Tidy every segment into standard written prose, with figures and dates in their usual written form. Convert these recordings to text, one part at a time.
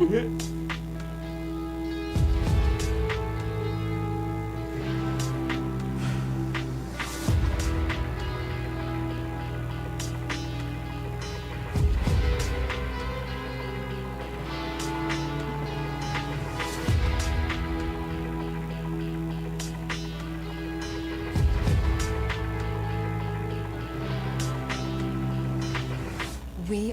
We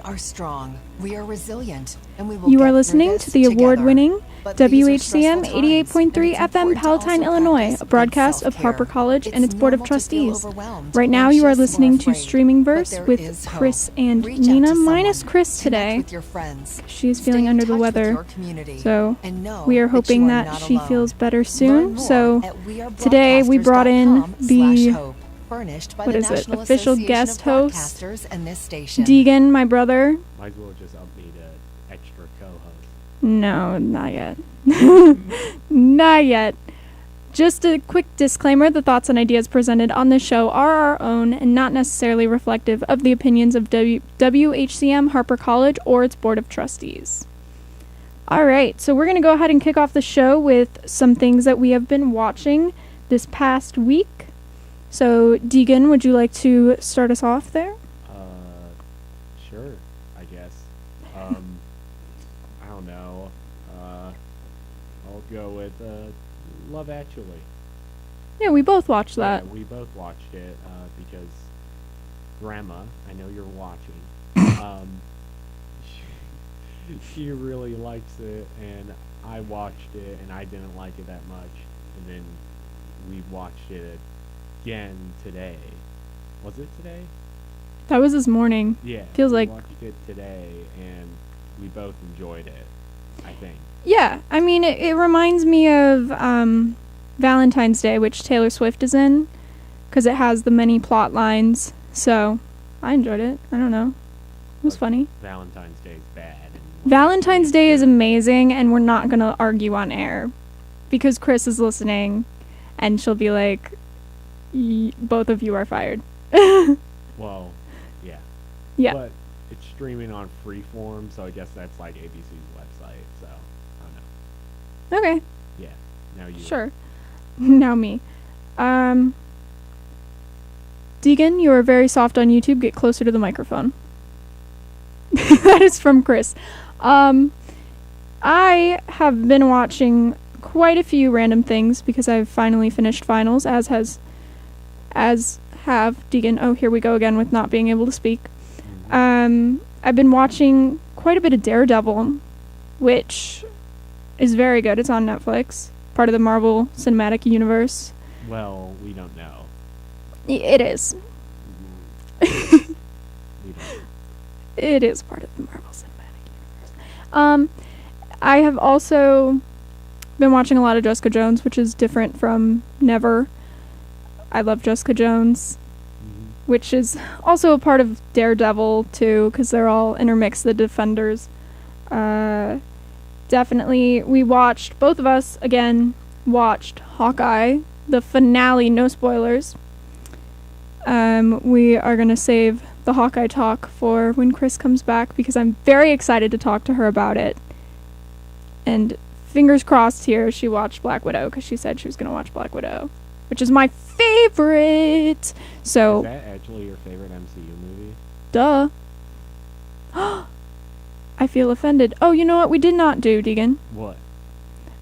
are strong, we are resilient, and we will You get are through listening this to the together. award-winning But these are WHCM stressful times, 88.3 and it's FM important to Palatine, also Illinois, practice a broadcast good of Harper self-care. College and its It's Board of normal to feel Trustees. overwhelmed, Right now you are anxious, or listening to afraid, Streaming but Verse there with is hope. Chris and Reach out Nina, to someone, minus Chris connect today. with your friends, She is stay feeling in under the touch with weather, your community, so and know we are that hoping you are that not she alone. feels better Learn soon. more So at today we brought in the wearebroadcasters.com/hope. Furnished by what the is it? National Official Association guest of host, Broadcasters and this station. Deegan, my brother. Might as well just up me to extra co-host. No, not yet. Not yet. Just a quick disclaimer, the thoughts and ideas presented on this show are our own and not necessarily reflective of the opinions of WHCM, Harper College, or its Board of Trustees. Alright, so we're going to go ahead and kick off the show with some things that we have been watching this past week. So, Deegan, would you like to start us off there? Sure, I guess. I don't know. I'll go with Love Actually. Yeah, we both watched that. Yeah, we both watched it because Grandma, I know you're watching. She really likes it, and I watched it, and I didn't like it that much. And then we watched it again today. Was it today? That was this morning. Yeah. Feels we like... watched it today, and we both enjoyed it, I think. Yeah, I mean, it reminds me of Valentine's Day, which Taylor Swift is in, because it has the many plot lines. So, I enjoyed it. I don't know. It was funny. Valentine's Day is bad. Valentine's Day is amazing, and we're not going to argue on air, because Chris is listening, and she'll be like, both of you are fired. Well, yeah. Yeah. But it's streaming on Freeform, so I guess that's like ABC's website, so I don't know. Okay. Yeah. Now you. Sure. Now me. Deegan, you are very soft on YouTube. Get closer to the microphone. That is from Chris. I have been watching quite a few random things because I've finally finished finals, as have Deegan. Oh, here we go again with not being able to speak. I've been watching quite a bit of Daredevil, which is very good. It's on Netflix, part of the Marvel Cinematic Universe. Well, we don't know. It is. We don't. It is part of the Marvel Cinematic Universe. I have also been watching a lot of Jessica Jones, which is different from Never. I love Jessica Jones, which is also a part of Daredevil, too, because they're all intermixed, the Defenders. Definitely, we watched, both of us, again, watched Hawkeye, the finale, no spoilers. We are going to save the Hawkeye talk for when Chris comes back, because I'm very excited to talk to her about it. And fingers crossed here, she watched Black Widow, because she said she was going to watch Black Widow, which is my favorite. So, is that actually your favorite MCU movie? Duh. I feel offended. Oh, you know what we did not do, Deegan? What?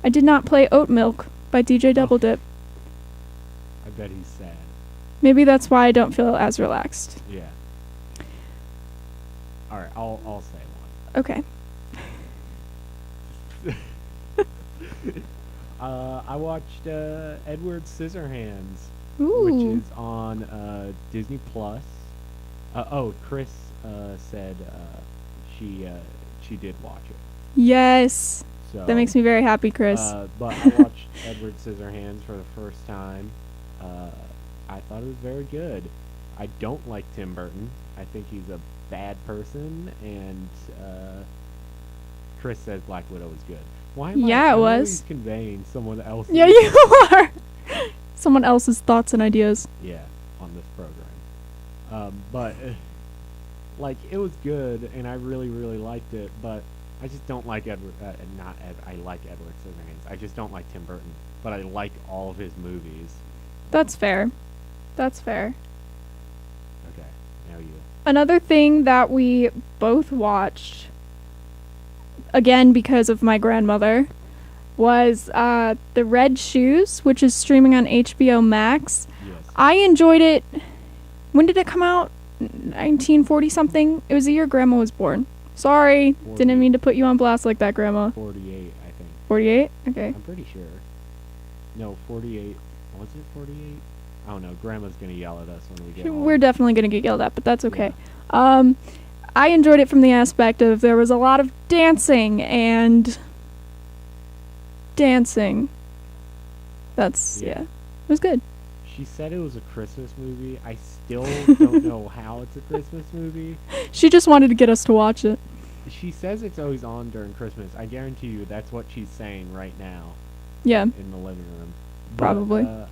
I did not play Oat Milk by DJ Double Dip. I bet he's sad. Maybe that's why I don't feel as relaxed. Yeah. Alright, I'll say one. Okay. I watched Edward Scissorhands, Ooh. which is on Disney Plus. Chris said she did watch it. Yes. So That makes me very happy, Chris. But I watched Edward Scissorhands for the first time. I thought it was very good. I don't like Tim Burton. I think he's a bad person, and Chris said Black Widow was good. Why am Yeah, I it was. always conveying someone else's Yeah, you are. Someone else's thoughts and ideas. yeah, on this program. But like, it was good, and I really, really liked it, but I just don't like Edward. I like Edward Scissorhands. I just don't like Tim Burton, but I like all of his movies. That's fair. That's fair. Okay, now you. Another thing that we both watched, again because of my grandmother, was The Red Shoes, which is streaming on HBO Max. Yes. I enjoyed it. When did it come out? 1940-something? It was the year Grandma was born. Sorry, 48. didn't mean to put you on blast like that, Grandma. 48, I think. 48? Okay. I'm pretty sure. No, 48. Was it 48? I don't know. Grandma's gonna yell at us when we get home. We're definitely going to get yelled at, but that's okay. I enjoyed it from the aspect of there was a lot of dancing and... That's, yeah. It was good. She said it was a Christmas movie. I still don't know how it's a Christmas movie. She just wanted to get us to watch it. She says it's always on during Christmas. I guarantee you that's what she's saying right now. Yeah. In the living room. Probably. But,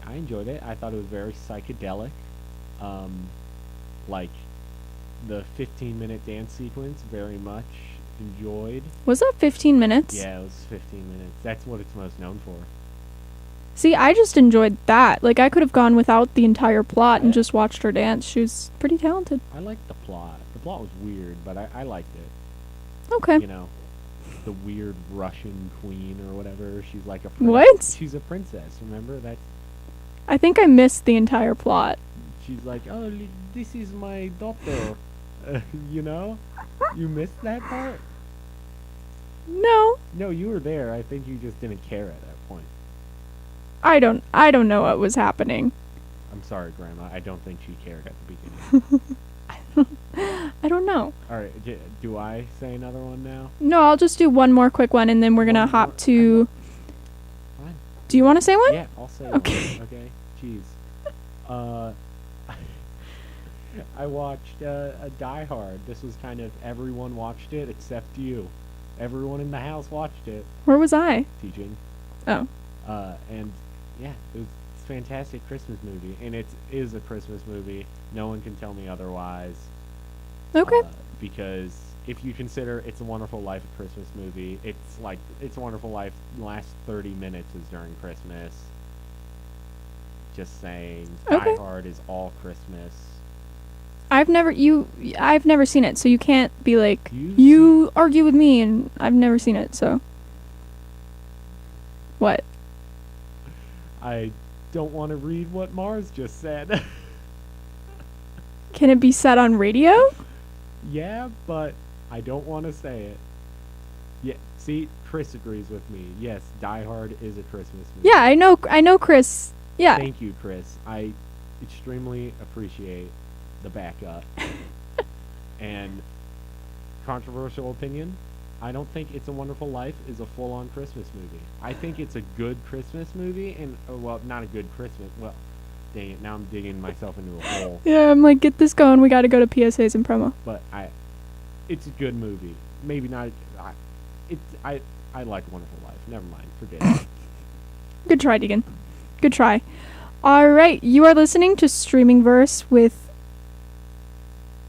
I enjoyed it. I thought it was very psychedelic. Like the 15-minute dance sequence, very much enjoyed. Was that 15 minutes? Yeah, it was 15 minutes. That's what it's most known for. See, I just enjoyed that. Like, I could have gone without the entire plot and just watched her dance. She was pretty talented. I liked the plot. The plot was weird, but I liked it. Okay. You know, the weird Russian queen or whatever. She's like a What? She's a princess, remember? That's. I think I missed the entire plot. She's like, oh, this is my daughter. You know? You missed that part? No. No, you were there. I think you just didn't care at that point. I don't know what was happening. I'm sorry, Grandma. I don't think she cared at the beginning. I don't know. Alright, do I say another one now? No, I'll just do one more quick one and then we're going to hop to... Fine. Do you want to say one? Yeah, I'll say Okay. one. Okay. Jeez. I watched a Die Hard. This was kind of everyone watched it except you. Everyone in the house watched it. Where was I? Teaching. Oh. And yeah, it's a fantastic Christmas movie, and it is a Christmas movie. No one can tell me otherwise. Okay. Because if you consider It's a Wonderful Life a Christmas movie, it's like It's a Wonderful Life. The last 30 minutes is during Christmas. Just saying. Okay. Die Hard is all Christmas. I've never seen it, so you can't be like, You've you argue with me, and I've never seen it, so. What? I don't want to read what Mars just said. Can it be said on radio? Yeah, but I don't want to say it. Yeah, see, Chris agrees with me. Yes, Die Hard is a Christmas movie. Yeah, I know Chris. Yeah. Thank you, Chris. I extremely appreciate the backup. And controversial opinion, I don't think It's a Wonderful Life is a full-on Christmas movie. I think it's a good Christmas movie, and well, not a good Christmas. Well, dang it, now I'm digging myself into a hole. Yeah, I'm like, get this going. We got to go to PSAs and promo. But it's a good movie. Maybe not. I like Wonderful Life. Never mind. Forget it. Good try, Deegan. Good try. All right, you are listening to Streaming Verse with,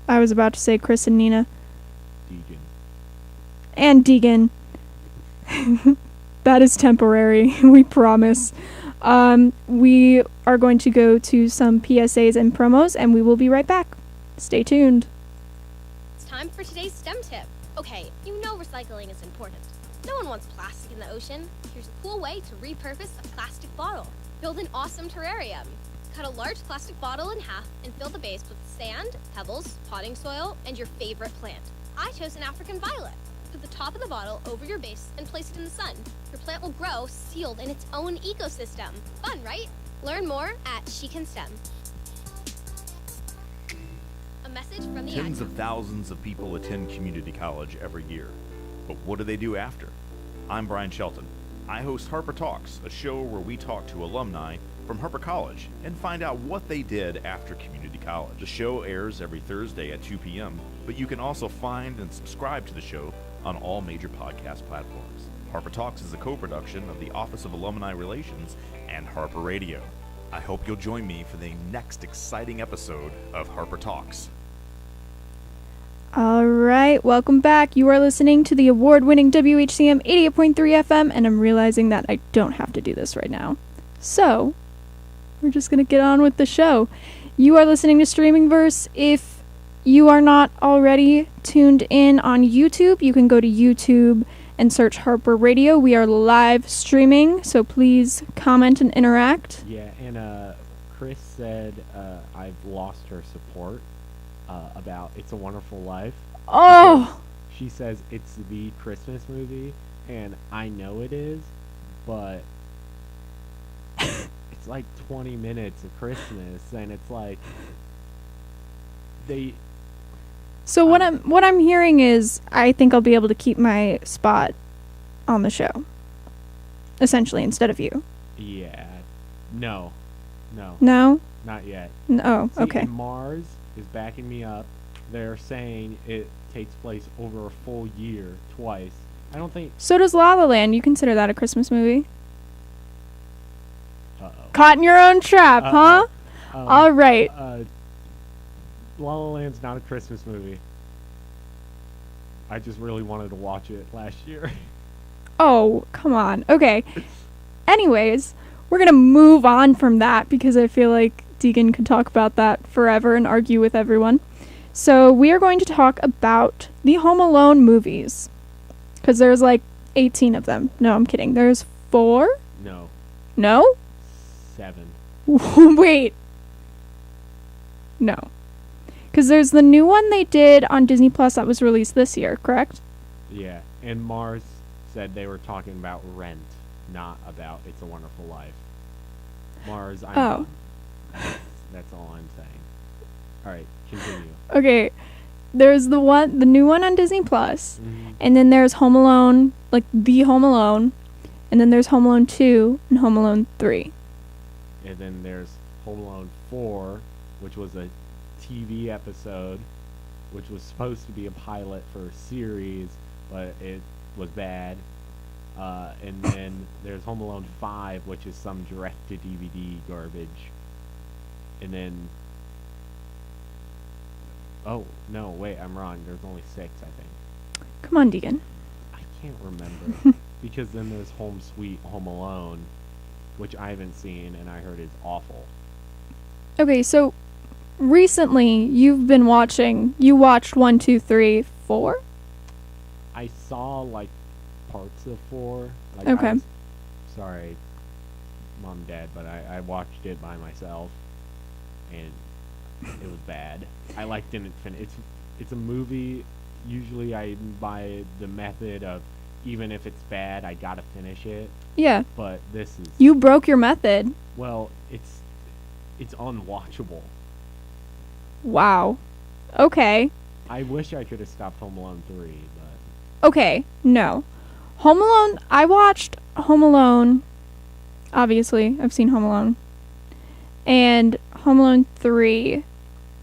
I was about to say Chris and Nina. Deegan. And Deegan. That is temporary, we promise. We are going to go to some PSAs and promos, and we will be right back. Stay tuned. It's time for today's STEM tip. Okay, you know recycling is important. No one wants plastic in the ocean. Here's a cool way to repurpose a plastic bottle. Build an awesome terrarium. Cut a large plastic bottle in half and fill the base with sand, pebbles, potting soil, and your favorite plant. I chose an African violet. Put the top of the bottle over your base and place it in the sun. Your plant will grow sealed in its own ecosystem. Fun, right? Learn more at She Can STEM. A message from the Tens ad of thousands of people attend community college every year. But what do they do after? I'm Brian Shelton. I host Harper Talks, a show where we talk to alumni from Harper College and find out what they did after community college. The show airs every Thursday at 2 p.m., but you can also find and subscribe to the show on all major podcast platforms. Harper Talks is a co-production of the Office of Alumni Relations and Harper Radio. I hope you'll join me for the next exciting episode of Harper Talks. All right, welcome back. You are listening to the award-winning WHCM 88.3 FM, and I'm realizing that I don't have to do this right now. So, we're just going to get on with the show. You are listening to Streaming Verse. If you are not already tuned in on YouTube, you can go to YouTube and search Harper Radio. We are live streaming, so please comment and interact. Yeah, and Chris said I've lost her support about It's a Wonderful Life. Oh! She says it's the Christmas movie, and I know it is, but it's like 20 minutes of Christmas, and it's like they. So what I'm hearing is I think I'll be able to keep my spot on the show, essentially, instead of you. Yeah. No, No? not yet. No. See, Okay. and Mars is backing me up. They're saying it takes place over a full year, twice. I don't think. So does La La Land. You consider that a Christmas movie? Uh-oh. Caught in your own trap, huh? All right. La La Land's not a Christmas movie. I just really wanted to watch it last year. Oh, come on. Okay. Anyways, we're going to move on from that because I feel like Deegan could talk about that forever and argue with everyone. So we are going to talk about the Home Alone movies. Because there's like 18 of them. No, I'm kidding. There's 4? No, No? 7. Wait. No. Because there's the new one they did on Disney Plus that was released this year, correct? Yeah, and Mars said they were talking about Rent, not about It's a Wonderful Life. Mars, I know. That's all I'm saying. All right, continue. Okay. There's the new one on Disney Plus, Mhm. and then there's Home Alone, like the Home Alone, and then there's Home Alone 2 and Home Alone 3. And then there's Home Alone 4, which was a TV episode, which was supposed to be a pilot for a series, but it was bad. And then there's Home Alone 5, which is some direct-to-DVD garbage. And then... Oh, no, wait, I'm wrong. There's only 6, I think. Come on, Deegan. I can't remember. Because then there's Home Sweet Home Alone, which I haven't seen, and I heard is awful. Okay, so recently you watched 1, 2, 3, 4? I saw, like, parts of 4. Like, Okay. Sorry, Mom and Dad, but I watched it by myself, and it was bad. I, like, didn't finish. It's a movie. Usually I by the method of, even if it's bad, I gotta finish it. Yeah. But this is... You broke your method. Well, it's unwatchable. Wow. Okay. I wish I could have stopped Home Alone 3, but... Okay, no. Home Alone, I watched Home Alone. Obviously, I've seen Home Alone. And Home Alone 3.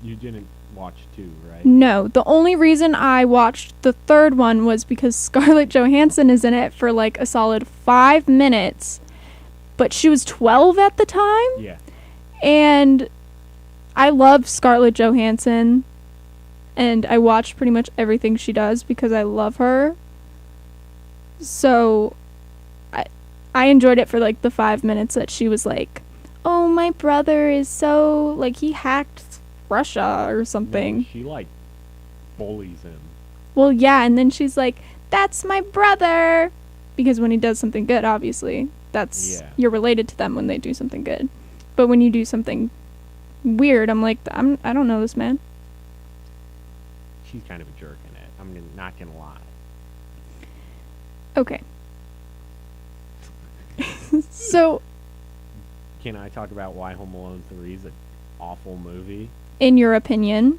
You didn't watch 2, right? No, the only reason I watched the third one was because Scarlett Johansson is in it for like a solid 5 minutes. But she was 12 at the time. Yeah. And I love Scarlett Johansson. And I watch pretty much everything she does because I love her. So I enjoyed it for like the 5 minutes that she was like, oh, my brother is so, like, he hacked Russia or something. No, she, like, bullies him. Well, yeah, and then she's like, that's my brother. Because when he does something good, obviously, you're related to them when they do something good. But when you do something weird, I'm like, I don't know this man. She's kind of a jerk in it. I'm not gonna lie. Okay. So, Can I talk about why Home Alone 3 is an awful movie? in your opinion,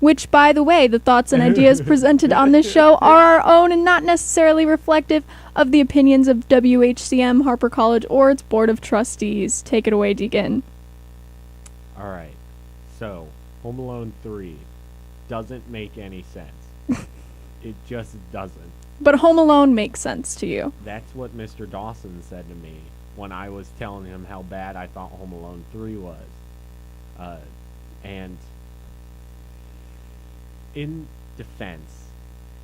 which, by the way, the thoughts and ideas presented on this show are our own and not necessarily reflective of the opinions of WHCM, Harper College, or its Board of Trustees. Take it away, Deegan. Alright. So, Home Alone 3 doesn't make any sense. It just doesn't. But Home Alone makes sense to you. That's what Mr. Dawson said to me when I was telling him how bad I thought Home Alone 3 was. And defense,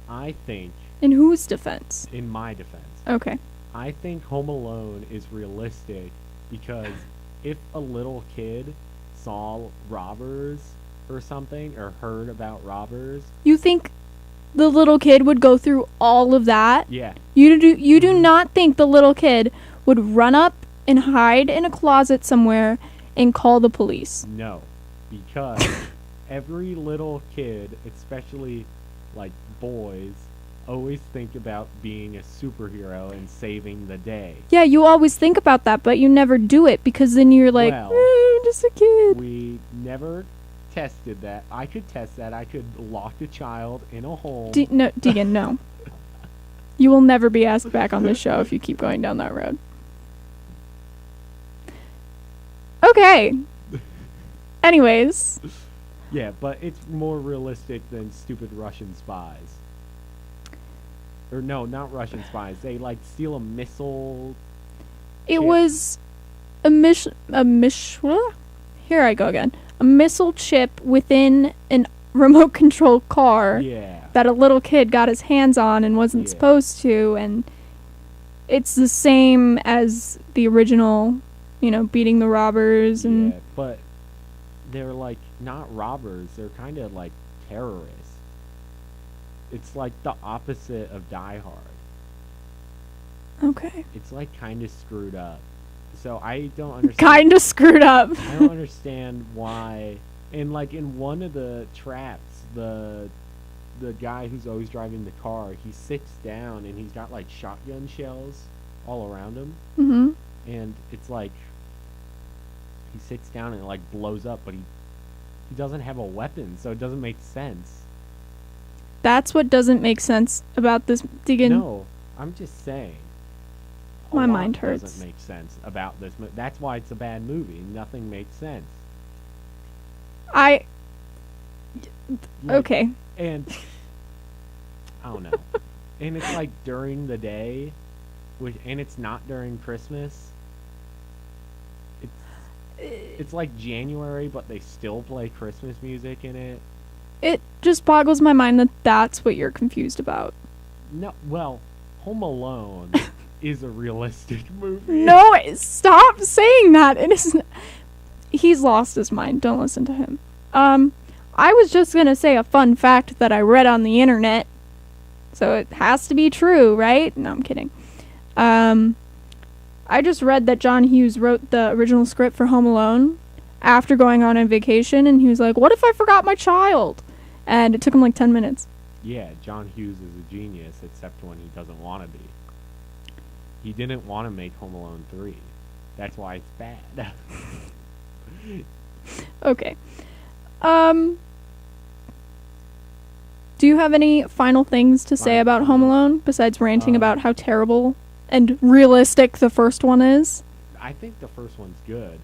I think, In whose defense? in my defense, Okay. I think Home Alone is realistic because if a little kid saw robbers or something or heard about robbers, You think the little kid would go through all of that? yeah, You do not think the little kid would run up and hide in a closet somewhere and call the police? no, because every little kid, especially like boys, always think about being a superhero and saving the day. Yeah, you always think about that, but you never do it because then you're like, Well, I'm just a kid. We never tested that. I could test that. I could lock a child in a home. No, Deegan, no. You will never be asked back on this show if you keep going down that road. Okay. Anyways, Yeah, but it's more realistic than stupid Russian spies. Or no, not Russian spies. They like steal a missile. it Chip. was here I go again. A missile chip within an remote control car Yeah. that a little kid got his hands on and wasn't Yeah. supposed to, and it's the same as the original, beating the robbers and Yeah, but they're like not robbers. They're kind of like terrorists. It's like the opposite of Die Hard. okay. It's like kind of screwed up. So I don't understand. Kind of screwed up. I don't understand why. And like in one of the traps, the guy who's always driving the car, he sits down and he's got like shotgun shells all around him, Mhm. and it's like he sits down and it like blows up, but he doesn't have a weapon, so it doesn't make sense. That's what doesn't make sense about this, Deegan. No, I'm just saying. A My lot mind hurts. Doesn't make sense about this. That's why it's a bad movie. Nothing makes sense. Like, Like, okay. And I don't know. And it's like during the day, and it's not during Christmas. It's like January, but they still play Christmas music in it. It just boggles my mind that that's what you're confused about. No, well, Home Alone is a realistic movie. No, stop saying that. It isn't. He's lost his mind. Don't listen to him. I was just gonna say a fun fact that I read on the internet, so it has to be true, right? No, I'm kidding. I just read that John Hughes wrote the original script for Home Alone after going on a vacation, and he was like, "What if I forgot my child?" And it took him like 10 minutes. Yeah, John Hughes is a genius, except when he doesn't want to be. He didn't want to make Home Alone 3. That's why it's bad. Okay. Do you have any final things to say about Home Alone besides ranting about how terrible and realistic the first one is? I think the first one's good.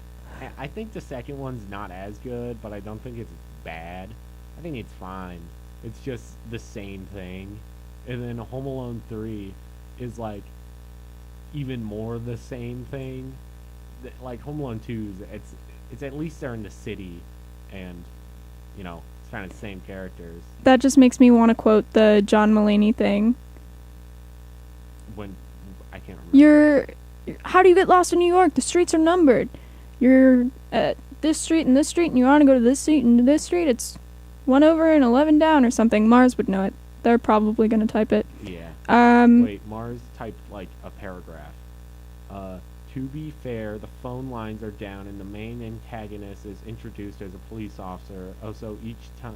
I think the second one's not as good, but I don't think it's bad. I think it's fine. It's just the same thing. And then Home Alone 3 is like even more the same thing. Like Home Alone 2 it's at least they're in the city, and it's kind of the same characters. That just makes me want to quote the John Mulaney thing. When I can't remember. How do you get lost in New York? The streets are numbered. You're at this street and this street, and you want to go to this street and this street. It's 1 over and 11 down or something. Mars would know it. They're probably going to type it. Yeah. Wait, Mars typed like a paragraph. To be fair, the phone lines are down and the main antagonist is introduced as a police officer. Also, each time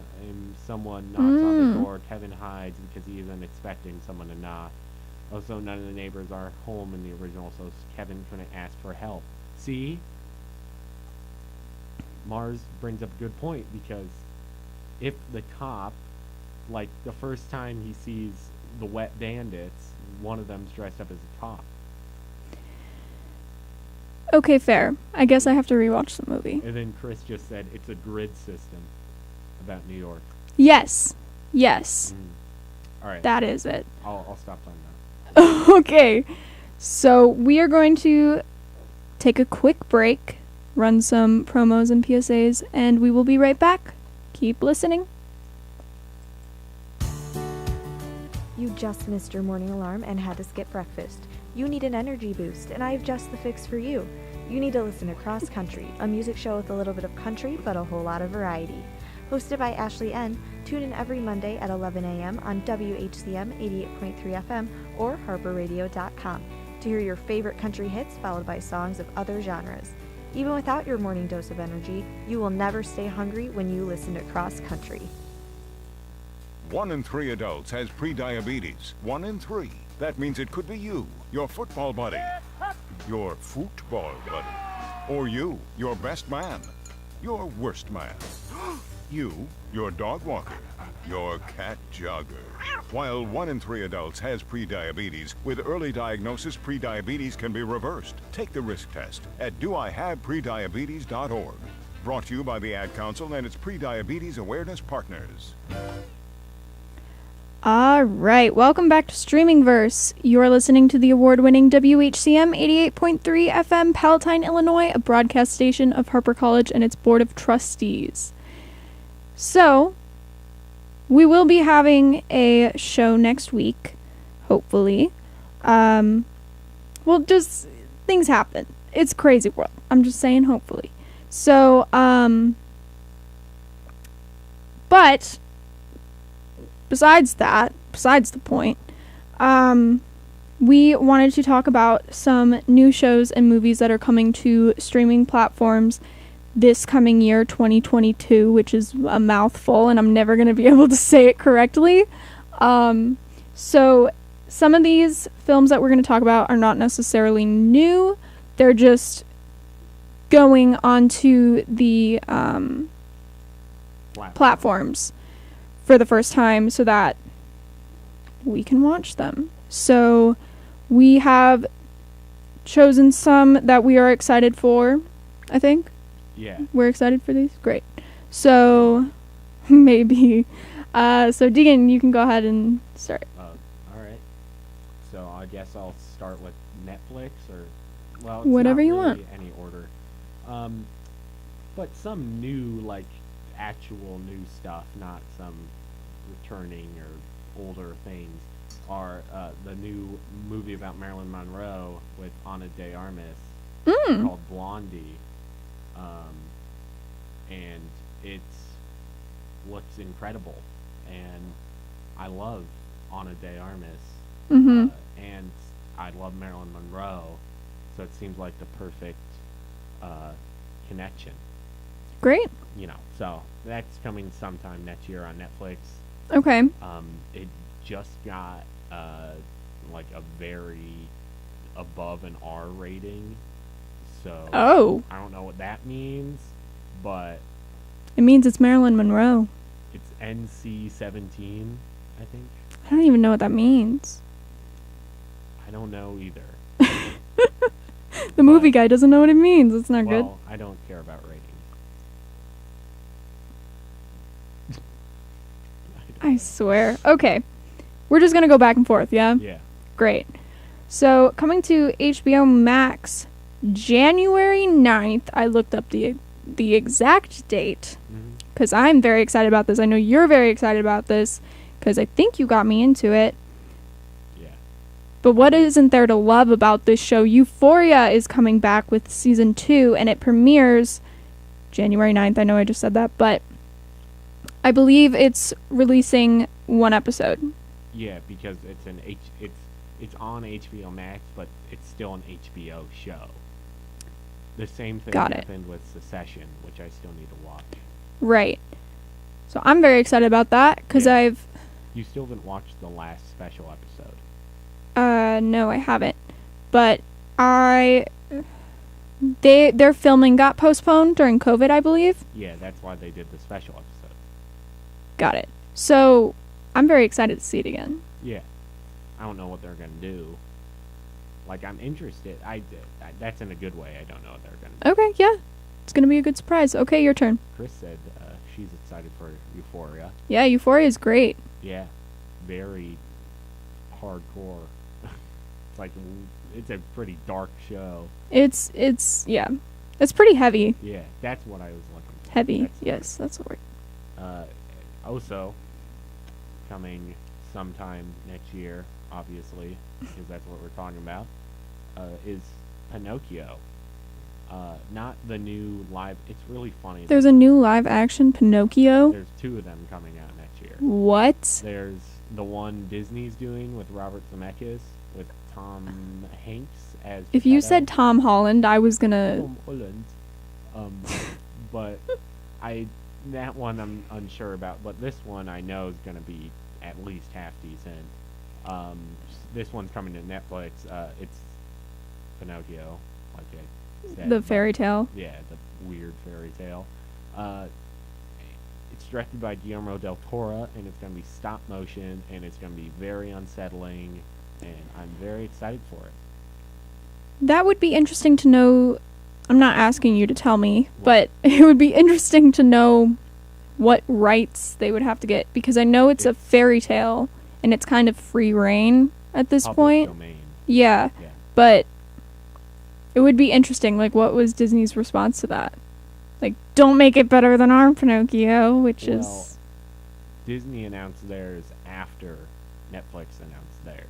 someone knocks on the door, Kevin hides because he isn't expecting someone to knock. Also, none of the neighbors are home in the original, so Kevin couldn't ask for help. See? Mars brings up a good point, because if the cop, like the first time he sees the wet bandits, one of them's dressed up as a cop. Okay, fair. I guess I have to rewatch the movie. And then Chris just said it's a grid system about New York. Yes. Yes. All right. That is it. I'll stop talking about it. Okay. So we are going to take a quick break, run some promos and PSAs, and we will be right back. Keep listening. You just missed your morning alarm and had to skip breakfast. You need an energy boost, and I have just the fix for you. You need to listen to Cross Country, a music show with a little bit of country but a whole lot of variety. Hosted by Ashley N., tune in every Monday at 11 a.m. on WHCM 88.3 FM or harperradio.com to hear your favorite country hits followed by songs of other genres. Even without your morning dose of energy, you will never stay hungry when you listen to Cross Country. 1 in 3 adults has prediabetes. 1 in 3. That means it could be you, your football buddy, your football buddy, or you, your best man, your worst man, you, your dog walker, your cat jogger. While 1 in 3 adults has prediabetes, with early diagnosis, prediabetes can be reversed. Take the risk test at doihaveprediabetes.org. Brought to you by the Ad Council and its prediabetes awareness partners. All right, welcome back to Streaming Verse. You're listening to the award-winning WHCM 88.3 FM Palatine, Illinois, a broadcast station of Harper College and its Board of Trustees. So, we will be having a show next week, hopefully. Well, just things happen. It's a crazy world. I'm just saying hopefully. So, but besides the point, we wanted to talk about some new shows and movies that are coming to streaming platforms this coming year, 2022, which is a mouthful, and I'm never going to be able to say it correctly. So some of these films that we're going to talk about are not necessarily new. They're just going onto the platforms for the first time so that we can watch them. So we have chosen some that we are excited for, I think. Yeah. We're excited for these? Great. So, maybe. So, Deegan, you can go ahead and start. Alright. So, I guess I'll start with Netflix, or, well, it's whatever not you really want. any order. But some new, like, actual new stuff, not some returning or older things, are the new movie about Marilyn Monroe with Ana de Armas called Blondie. And it looks incredible, and I love Ana de Armas, and I love Marilyn Monroe, so it seems like the perfect connection. Great. You know, so that's coming sometime next year on Netflix. Okay. It just got like a very above an R rating. So I don't know what that means, but it means it's Marilyn Monroe. It's NC-17, I think. I don't even know what that means. I don't know either. The movie guy doesn't know what it means. It's not good. Well, I don't care about ratings. I swear. Okay. We're just going to go back and forth, yeah? Yeah. Great. So, coming to HBO Max, January 9th, I looked up the exact date, because I'm very excited about this. I know you're very excited about this, because I think you got me into it. Yeah. But what isn't there to love about this show? Euphoria is coming back with season 2, and it premieres January 9th. I know I just said that, but I believe it's releasing one episode. Yeah, because it's it's on HBO Max, but it's still an HBO show. The same thing happened with Succession, which I still need to watch. Right. So I'm very excited about that, because You still haven't watched the last special episode. No, I haven't. But their filming got postponed during COVID, I believe. Yeah, that's why they did the special episode. Got it. So I'm very excited to see it again. Yeah. I don't know what they're going to do. Like, I'm interested. That's in a good way. I don't know what they're going to do. Okay, yeah. It's going to be a good surprise. Okay, your turn. Chris said she's excited for Euphoria. Yeah, Euphoria is great. Yeah. Very hardcore. It's a pretty dark show. It's pretty heavy. Yeah, that's what I was looking for. Heavy, yes, that's the word. Also, coming sometime next year, obviously, because that's what we're talking about, is Pinocchio. Not the new live. It's really funny. There's a new live-action Pinocchio. There's 2 of them coming out next year. What? There's the one Disney's doing with Robert Zemeckis, with Tom Hanks as If you Geppetto. said Tom Holland, I was gonna. Tom Holland. But that one I'm unsure about, but this one I know is gonna be at least half decent. This one's coming to Netflix. It's Pinocchio, like I said. The fairy tale. Yeah, the weird fairy tale. It's directed by Guillermo del Toro, and it's going to be stop motion, and it's going to be very unsettling, and I'm very excited for it. That would be interesting to know. I'm not asking you to tell me, but it would be interesting to know what rights they would have to get, because I know it's a fairy tale, and it's kind of free reign at this Public point. domain. Yeah, Yeah. but it would be interesting, like, what was Disney's response to that? Like, don't make it better than our Pinocchio, which Well, is... Disney announced theirs after Netflix announced theirs.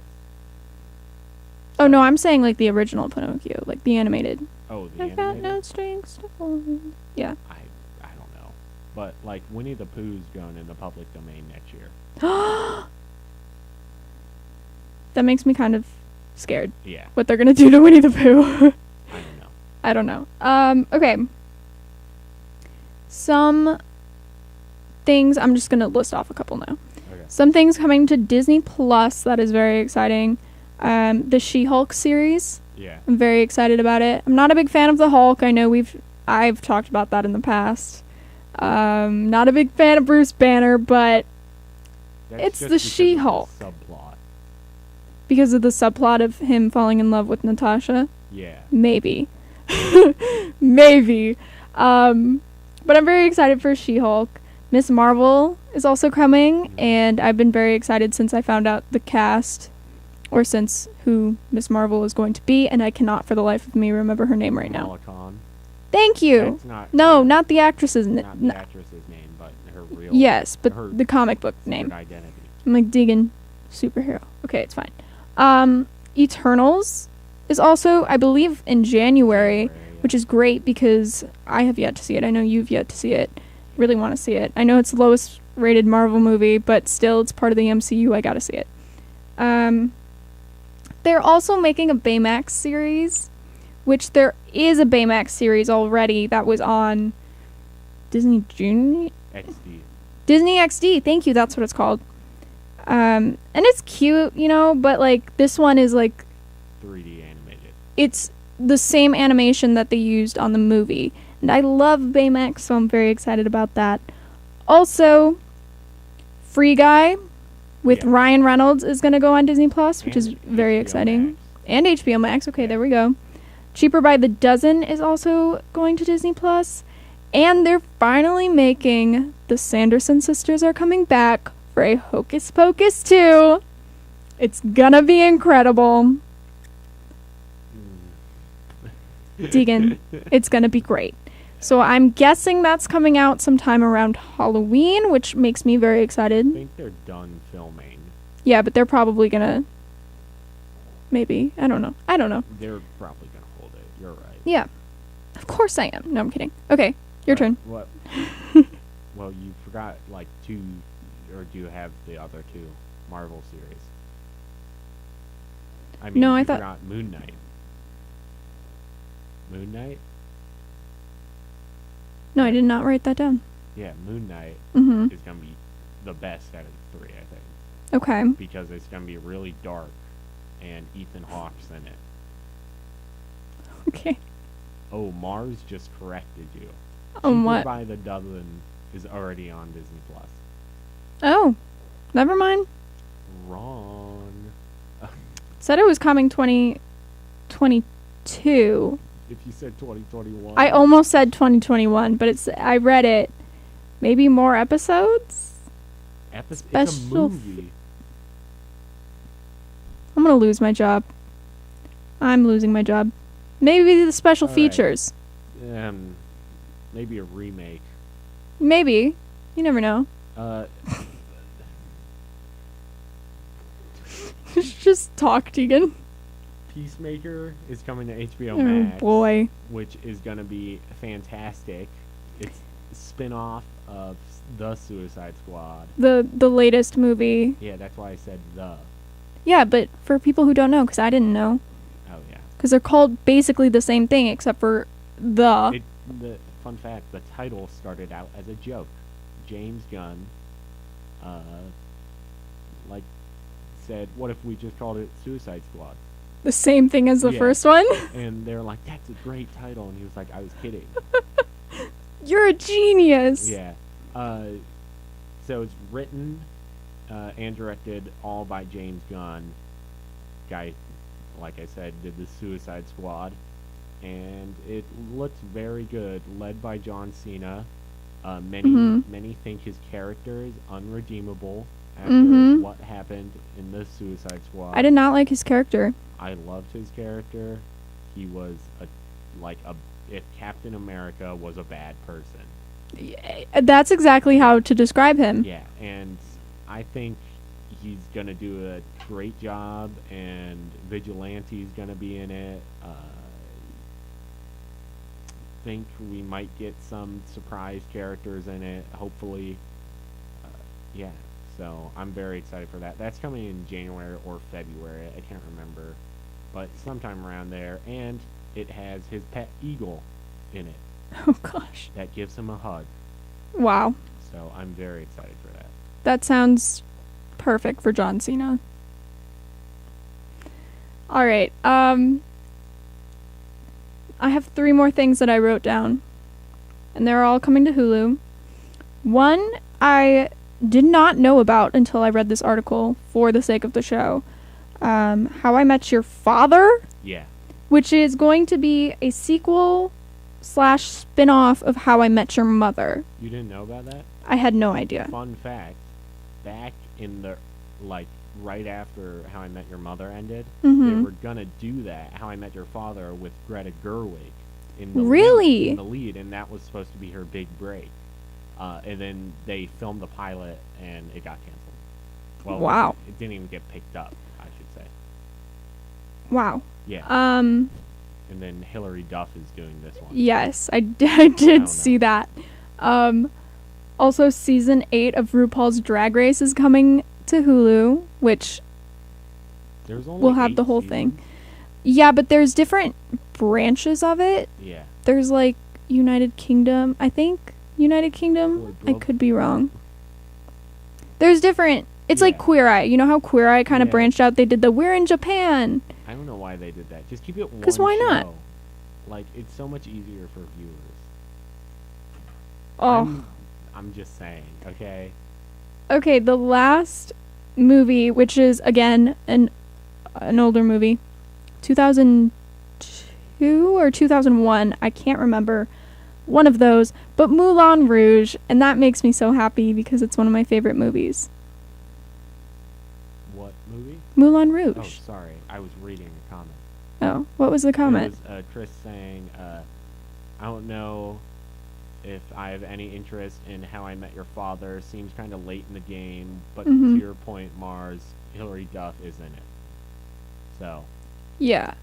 Oh, no, I'm saying, like, the original Pinocchio, like, the animated. Oh, the I've got animated? no strings to hold. Yeah. I don't know. But, like, Winnie the Pooh's going into public domain next year. That makes me kind of scared. Yeah, What they're gonna do to Winnie the Pooh. I don't know. I don't know. Okay. Some things, I'm just gonna list off a couple now. Okay. Some things coming to Disney Plus that is very exciting. The She-Hulk series. Yeah. I'm very excited about it. I'm not a big fan of the Hulk. I know I've talked about that in the past. Not a big fan of Bruce Banner, but That's It's just the because of She-Hulk. subplot. because of the subplot of him falling in love with Natasha, Yeah. maybe. Maybe. But I'm very excited for She-Hulk. Miss Marvel is also coming, and I've been very excited since I found out the cast, or since who Miss Marvel is going to be, and I cannot for the life of me remember her name right now. Kamala Khan. Thank you. That's not No, her- not the actress's not name. the actress's name, but her real. Yes, but her the comic book secret name. identity. I'm like digging superhero. Okay, it's fine. Eternals is also, I believe, in January, which is great because I have yet to see it. I know you've yet to see it. Really want to see it. I know it's the lowest rated Marvel movie, but still, it's part of the MCU. I gotta see it. They're also making a Baymax series, which there is a Baymax series already that was on Disney Junior. XD. Disney XD, thank you, that's what it's called. And it's cute, you know, but like this one is like 3D animated. it's the same animation that they used on the movie. And I love Baymax, so I'm very excited about that. Also, Free Guy with Yeah. Ryan Reynolds is going to go on Disney Plus, which is And very HBO exciting. Max. And HBO Max. Okay, Yeah. there we go. Cheaper by the Dozen is also going to Disney Plus. And they're finally making the Sanderson sisters are coming back for a Hocus Pocus 2. It's gonna be incredible. Deegan, it's gonna be great. So I'm guessing that's coming out sometime around Halloween, which makes me very I excited. think they're done filming. Yeah, but they're probably gonna... Maybe. I don't know. They're probably gonna hold it. You're right. Yeah. Of course I am. No, I'm kidding. Okay, your turn. What? Well, you forgot like 2, or do you have the other 2 Marvel series? I mean, No, I you thought- forgot Moon Knight. Moon Knight? No, I did not write that down. Yeah, Moon Knight Mm-hmm. is gonna be the best out of the 3, I think, Okay. because it's gonna be really dark, and Ethan Hawke's in it. Okay. Oh, Mars just corrected you. On Cheaper what? by the Dozen is already on Disney Plus. Oh. Never mind. Wrong. Said it was coming 2022. If you said 2021. I almost said 2021, but I read it. Maybe more episodes? It's a special movie. I'm gonna lose my job. I'm losing my job. Maybe the special All right. features. Maybe a remake. Maybe. You never know. Just talk, Tegan. Peacemaker is coming to HBO Oh, Max. boy. Which is going to be fantastic. It's a spin-off of The Suicide Squad. The latest movie. Yeah, that's why I said the. Yeah, but for people who don't know, because I didn't know. Oh, yeah. Because they're called basically the same thing, except for the. The fun fact, the title started out as a joke. James Gunn, said, what if we just called it Suicide Squad? The same thing as the Yeah. first one? And they're like, that's a great title. And he was like, I was kidding. You're a genius. Yeah. So it's written and directed all by James Gunn. Guy, like I said, did the Suicide Squad. And it looks very good, led by John Cena. Many think his character is unredeemable after what happened in the Suicide Squad. I did not like his character. I loved his character. He was if Captain America was a bad person. Yeah, that's exactly how to describe him. Yeah, and I think he's gonna do a great job, and Vigilante's gonna be in it. Think we might get some surprise characters in it, hopefully. Yeah, so I'm very excited for that. That's coming in January or February, I can't remember, but sometime around there. And it has his pet eagle in it. Oh, gosh. That gives him a hug. Wow. So I'm very excited for that. That sounds perfect for John Cena. All right. I have 3 more things that I wrote down, and they're all coming to Hulu. One I did not know about until I read this article for the sake of the show. How I Met Your Father? Yeah. Which is going to be a sequel / spin-off of How I Met Your Mother. You didn't know about that? I had no idea. Fun fact, back in the, right after How I Met Your Mother ended, they were gonna do that, How I Met Your Father, with Greta Gerwig in the lead, and that was supposed to be her big break. And then they filmed the pilot, and it got canceled. Well, wow. It didn't even get picked up, I should say. Wow. Yeah. And then Hilary Duff is doing this one. Yes, I did see that. Also, season 8 of RuPaul's Drag Race is coming to Hulu, which will have the whole thing. Yeah, but there's different branches of it. Yeah. There's United Kingdom, I think. United Kingdom? I could be wrong. There's different. It's like Queer Eye. You know how Queer Eye kind of branched out? They did the We're in Japan. I don't know why they did that. Just keep it one 'Cause why not? show. It's so much easier for viewers. Oh. I'm just saying, okay? Okay, the last movie, which is, again, an older movie. 2002 or 2001. I can't remember. One of those. But Moulin Rouge. And that makes me so happy because it's one of my favorite movies. What movie? Moulin Rouge. Oh, sorry. I was reading a comment. Oh, what was the comment? It was Chris saying, I don't know if I have any interest in How I Met Your Father. Seems kind of late in the game. But to your point, Mars, Hilary Duff is in it. So. Yeah.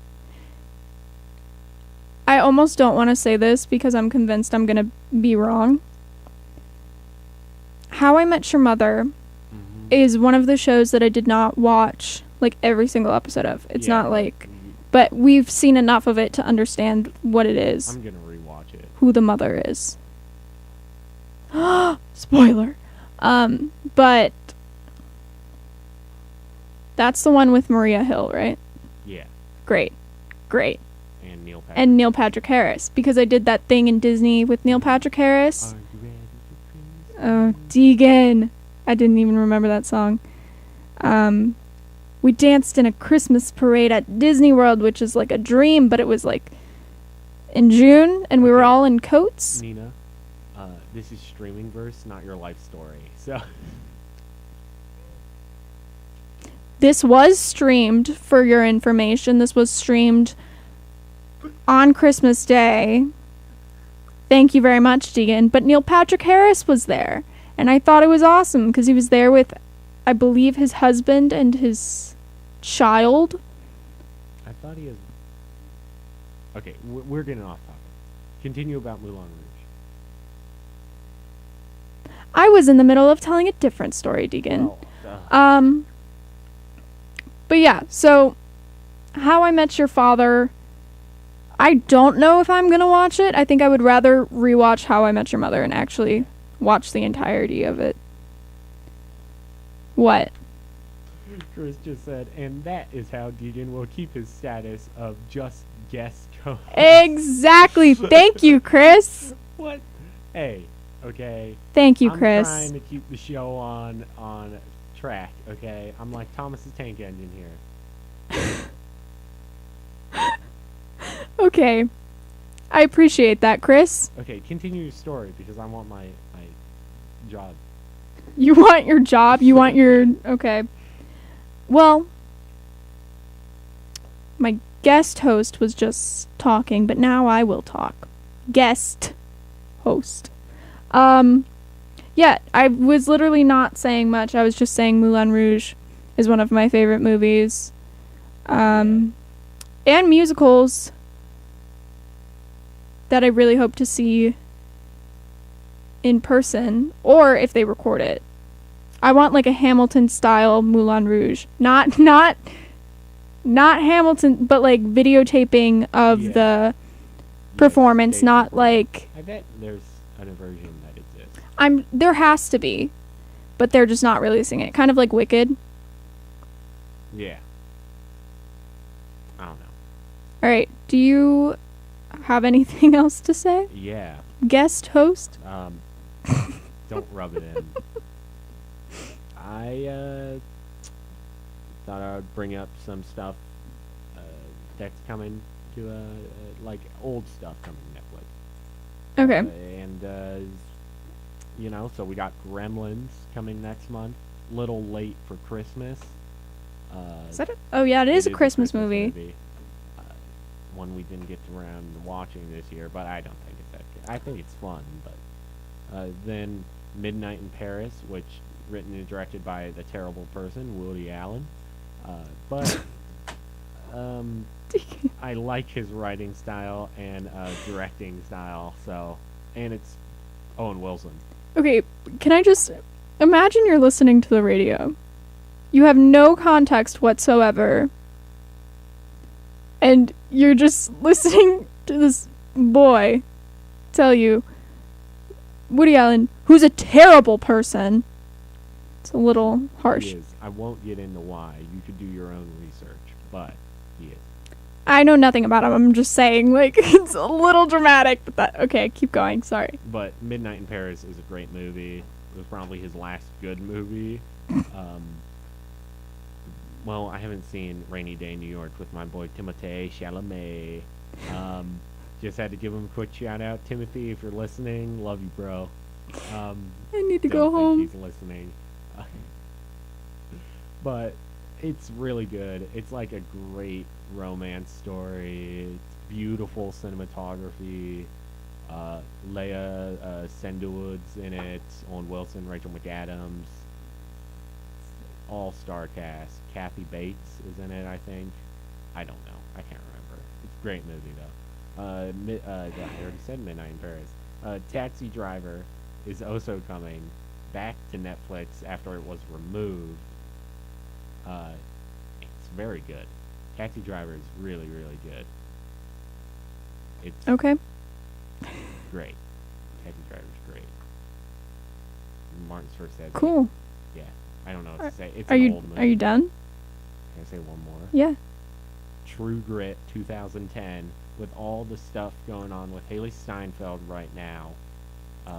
I almost don't want to say this because I'm convinced I'm going to be wrong. How I Met Your Mother is one of the shows that I did not watch every single episode of. It's not but we've seen enough of it to understand what it is. I'm going to rewatch it. Who the mother is. Spoiler. But that's the one with Maria Hill, right? Yeah. Great. And Neil Patrick Harris. Because I did that thing in Disney with Neil Patrick Harris. Oh, Deegan. I didn't even remember that song. We danced in a Christmas parade at Disney World, which is like a dream, but it was in June, and we were all in coats. Nina, this is streaming verse, not your life story. So this was streamed, for your information. This was streamed on Christmas Day. Thank you very much, Deegan. But Neil Patrick Harris was there, and I thought it was awesome because he was there with, I believe, his husband and his child. I thought he has. Okay, we're getting off topic. Continue about Moulin Rouge. I was in the middle of telling a different story, Deegan. Well, But yeah, so How I Met Your Father, I don't know if I'm going to watch it. I think I would rather rewatch How I Met Your Mother and actually watch the entirety of it. What? Chris just said, and that is how Deegan will keep his status of just guest co-host. Exactly. Thank you, Chris. What? Hey, okay. Thank you, I'm Chris. trying to keep the show on track, okay? I'm like Thomas's tank engine here. Okay. I appreciate that, Chris. Okay, continue your story because I want my job. You want your job? You want your... Okay. Well, my guest host was just talking, but now I will talk. Guest host. Yeah, I was literally not saying much. I was just saying Moulin Rouge is one of my favorite movies. And musicals that I really hope to see in person, or if they record it. I want like a Hamilton style Moulin Rouge. Not Hamilton, but like videotaping of the performance, not like... I bet there's an version that exists. There has to be, but they're just not releasing it. Kind of like Wicked. Yeah. I don't know. Alright, do you have anything else to say? Yeah. Guest host? Don't rub it in. I thought I would bring up some stuff that's coming to like old stuff coming to Netflix. Okay. And you know, so we got Gremlins coming next month. Little late for Christmas. Is that it? Oh yeah, it is a Christmas movie. One we didn't get around to watching this year, but I don't think it's that good. I think it's fun, but then Midnight in Paris, which written and directed by the terrible person Woody Allen, but I like his writing style and directing style. So, and it's Owen Wilson. Okay, can I just imagine you're listening to the radio? You have no context whatsoever. And you're just listening to this boy tell you, Woody Allen, who's a terrible person. It's a little harsh. He is. I won't get into why. You could do your own research, but he is. I know nothing about him. I'm just saying, like, it's a little dramatic. But that, okay, keep going. Sorry. But Midnight in Paris is a great movie. It was probably his last good movie. Well, I haven't seen Rainy Day in New York with my boy Timothée Chalamet. Just had to give him a quick shout out. Timothy, if you're listening, love you, bro. I need to Don't go think home. he's listening. But it's really good. It's like a great romance story. It's beautiful cinematography. Leia Sendwood's in it. Owen Wilson, Rachel McAdams. All-star cast. Kathy Bates is in it, I think. I don't know. I can't remember. It's a great movie, though. I already said Midnight in Paris. Taxi Driver is also coming back to Netflix after it was removed. It's very good. Taxi Driver is really, really good. It's Okay. great. Taxi Driver's great. Martin Scorsese. Cool. Yeah. I don't know what to say. It's Are an you old movie. are you done? Can I say one more? Yeah. True Grit 2010 with all the stuff going on with Haley Steinfeld right now.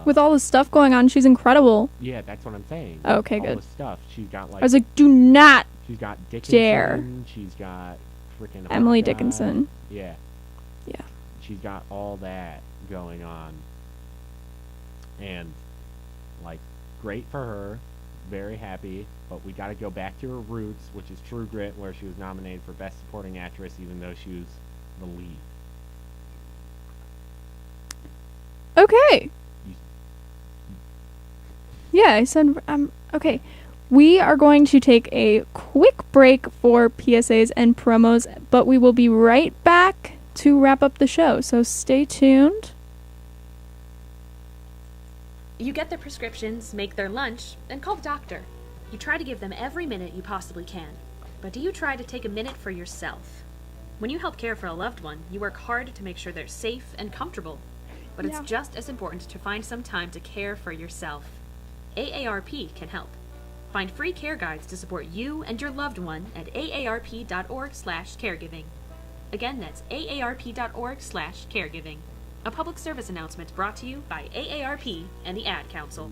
With all the stuff going on, she's incredible. Yeah, that's what I'm saying. Oh, okay, all good. the stuff. She's got like I was like, do not she's got Dickinson. dare. She's got freaking Emily Hawkeye. Dickinson. Yeah. Yeah. She's got all that going on. And like great for her. Very happy, but we got to go back to her roots, which is True Grit, where she was nominated for Best Supporting Actress, even though she was the lead. Okay. You- Yeah, I said okay. We are going to take a quick break for PSAs and promos, but we will be right back to wrap up the show, so stay tuned. You get their prescriptions, make their lunch, and call the doctor. You try to give them every minute you possibly can. But do you try to take a minute for yourself? When you help care for a loved one, you work hard to make sure they're safe and comfortable. But it's just as important to find some time to care for yourself. AARP can help. Find free care guides to support you and your loved one at aarp.org/caregiving. Again, that's aarp.org/caregiving. A public service announcement brought to you by AARP and the Ad Council.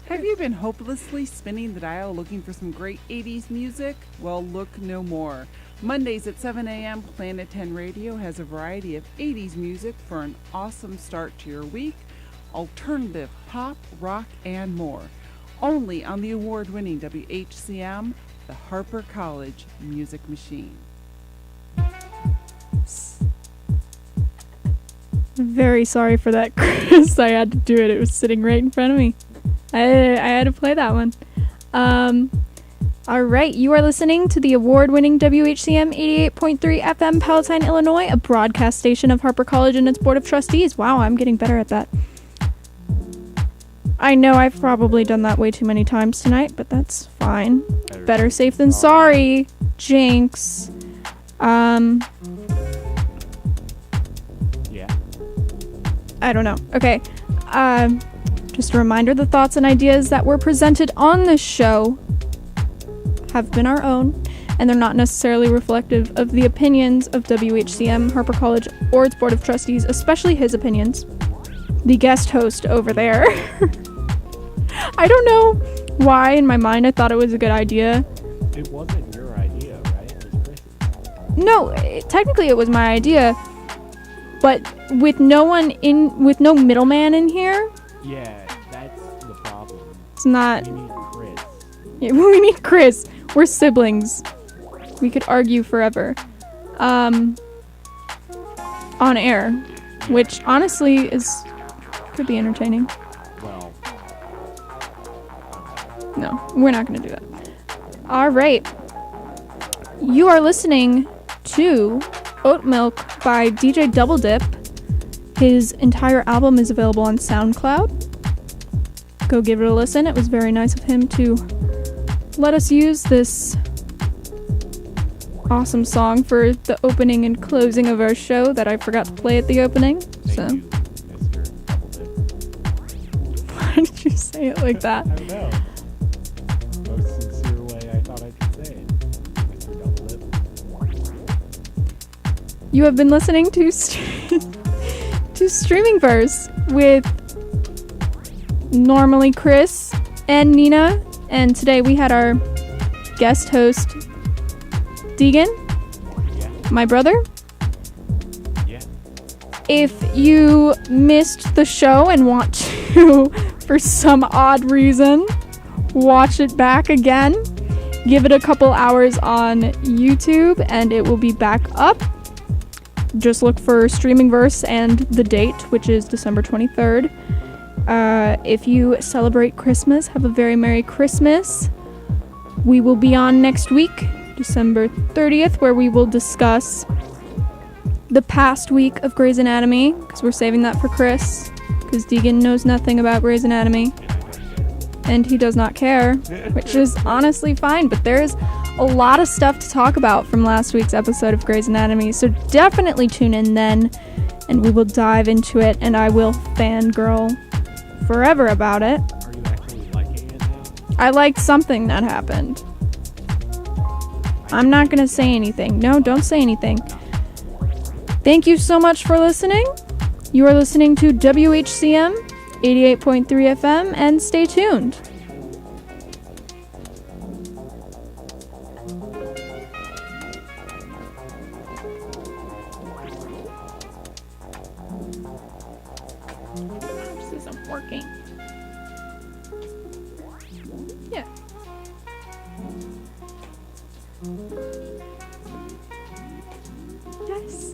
Have you been hopelessly spinning the dial looking for some great 80s music? Well, look no more. Mondays at 7 a.m., Planet 10 Radio has a variety of 80s music for an awesome start to your week. Alternative, pop, rock, and more. Only on the award-winning WHCM, the Harper College Music Machine. Very sorry for that, Chris. I had to do it. It was sitting right in front of me. I had to play that one. All right, you are listening to the award-winning WHCM 88.3 FM Palatine, Illinois, a broadcast station of Harper College and its Board of Trustees. Wow, I'm getting better at that. I know I've probably done that way too many times tonight, but that's fine. Better safe than sorry. Jinx. Yeah. I don't know. Okay. Just a reminder, the thoughts and ideas that were presented on this show have been our own, and they're not necessarily reflective of the opinions of WHCM, Harper College, or its Board of Trustees, especially his opinions. The guest host over there. I don't know why in my mind I thought it was a good idea. It wasn't your idea, right? It was Chris's. No, technically it was my idea, but with no middleman in here. Yeah, that's the problem. It's not. We need Chris. Yeah, we need Chris. We're siblings. We could argue forever. On air, which honestly could be entertaining. Well, No, we're not going to do that. All right. You are listening to Oat Milk by DJ Double Dip. His entire album is available on SoundCloud. Go give it a listen. It was very nice of him to let us use this awesome song for the opening and closing of our show that I forgot to play at the opening. thank you, Mr. Double Dip. Why did you say it like that? I don't know. Most sincere way I thought I could say it. Mr. Double Dip. You have been listening to Streaming Verse with normally Chris and Nina, and today we had our guest host Deegan, my brother. Yeah. If you missed the show and want to, for some odd reason, watch it back again, give it a couple hours on YouTube and it will be back up. Just look for Streaming Verse and the date, which is December 23rd. If you celebrate Christmas, have a very Merry Christmas. We will be on next week, December 30th, where we will discuss the past week of Grey's Anatomy, because we're saving that for Chris, because Deegan knows nothing about Grey's Anatomy, and he does not care, which is honestly fine, but there's a lot of stuff to talk about from last week's episode of Grey's Anatomy, so definitely tune in then, and we will dive into it, and I will fangirl forever about it. Are you actually liking it now? I liked something that happened. I'm not gonna say anything. No, don't say anything. Thank you so much for listening. You are listening to WHCM 88.3 FM, and stay tuned. This isn't working. Yeah. Yes.